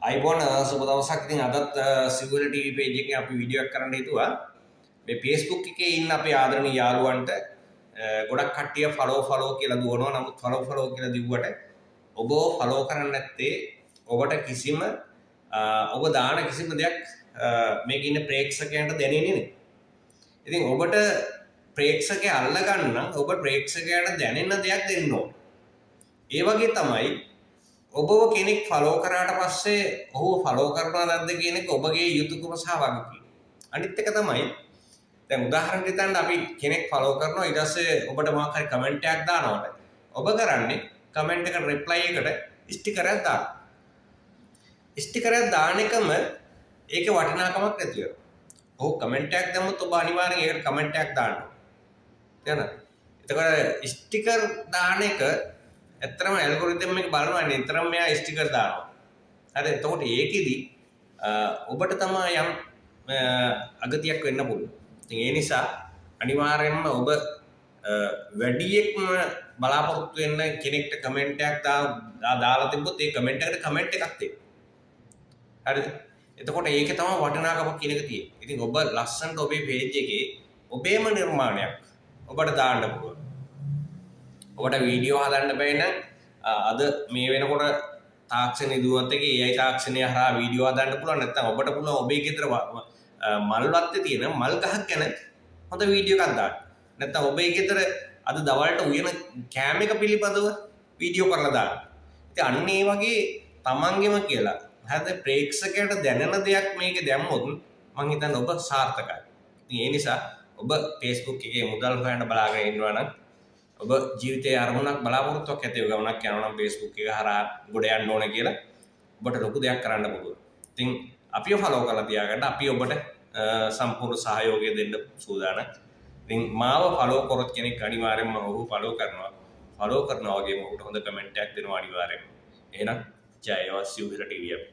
අයිබෝන් සුබ දවසක්. ඉතින් අදත් සිවුල ටීවී පේජ් එකේ අපි වීඩියෝ එකක් කරන්න හිතුවා. මේ Facebook එකේ ඉන්න අපේ ආදරණීය යාළුවන්ට ගොඩක් කට්ටිය ෆලෝ කියලා දුවනවා. නමුත් ෆලෝ කියලා දිව්වට ඔබව ෆලෝ කරන්නේ නැත්තේ ඔබට කිසිම ඔබ දාන කිසිම දෙයක් මේකේ ඉන්න ප්‍රේක්ෂකයන්ට දැනෙන්නේ නැහැ. ඉතින් ඔබට ප්‍රේක්ෂකය අල්ල ගන්න නම් ඔබ ප්‍රේක්ෂකයන්ට දැනෙන දෙයක් දෙන්න ඕනේ. ඒ වගේ තමයි ඔබව කෙනෙක් ෆලෝ කරාට පස්සේ ඔහුව ෆලෝ කරනවා නැද්ද කියන එක ඔබගේ යුතුයකම සහ වගකීම. අනිත් එක තමයි දැන් උදාහරණයක් ගන්න අපි කෙනෙක් ෆලෝ කරනවා ඊට පස්සේ ඔබට මොකක් හරි කමෙන්ට් එකක් දානවාට ඔබ කරන්නේ කමෙන්ට් එකට රිප්ලයි එකට ස්ටිකරයක් දාන්න. ස්ටිකරයක් දාන එකම ඒකේ වටිනාකමක් නැති වෙනවා. ඔහු කමෙන්ට් එකක් දැම්මොත් ඔබ අනිවාර්යෙන් ඒකට කමෙන්ට් එකක් දාන්න ඕනේ. තේරෙනවද? එතකොට ස්ටිකර් දාන එක ඇත්තටම ඇල්ගොරිතම් එක බලනවා නිතරම මෙයා ස්ටිකර් දානවා. හරි එතකොට ඒකෙදි ඔබට තමයි යම් අගතියක් වෙන්න පුළුවන්. ඉතින් ඒ නිසා අනිවාර්යයෙන්ම ඔබ වැඩියෙන්ම බලාපොරොත්තු වෙන්න කෙනෙක්ට කමෙන්ට් එකක් දාලා තිබ්බොත් ඒ කමෙන්ට් එකට කමෙන්ට් එකක් දෙන්න. හරිද? එතකොට ඒකේ තමයි වටිනාකම කියන එක තියෙන්නේ. ඉතින් ඔබ ලස්සනට ඔබේ පේජ් එකේ ඔබේම නිර්මාණයක් ඔබට දාන්න පුළුවන්. ඔබට වීඩියෝ හදන්න බැයි නම් අද මේ වෙනකොට තාක්ෂණයේ දුවත් එකේ AI තාක්ෂණය හරහා වීඩියෝ හදන්න පුළුවන්. නැත්නම් ඔබට පුළුවන් ඔබේ ගෙදර මල් වත්තේ තියෙන මල් ගහක් ගැන හොඳ වීඩියෝ එකක් දාන්න. නැත්නම් ඔබේ ගෙදර අද දවල්ට උයන කෑම එක පිළිබඳව වීඩියෝ කරලා දාන්න. ඉතින් අන්න ඒ වගේ තමන්ගෙම කියලා හරිද ප්‍රේක්ෂකයට දැනෙන දෙයක් මේකේ දැම්මොත් මං හිතන්නේ ඔබ සාර්ථකයි. ඉතින් ඒ නිසා ඔබ Facebook එකේ මුදල් හොයන්න බලාගෙන ඉන්නවා නම් ඔබ ජීවිතයේ අරමුණක් බලාපොරොත්තුවක් ඇතිව ගමනක් යනවා නම් Facebook එක හරහා ගොඩ යන්න ඕන කියලා ඔබට ලොකු දෙයක් කරන්න පුළුවන්. ඉතින් අපිව ෆලෝ කරලා තියාගන්න අපි ඔබට සම්පූර්ණ සහයෝගය දෙන්න සූදානම්. ඉතින් මාව ෆලෝ කරොත් කෙනෙක් අනිවාර්යෙන්ම ඔහු ෆලෝ කරනවා. ෆලෝ කරනවා වගේම ඔහුට හොඳ කමෙන්ට් එකක් දෙනවා අනිවාර්යෙන්ම. එහෙනම් ජය වේවා සිව්හිර ටීවී.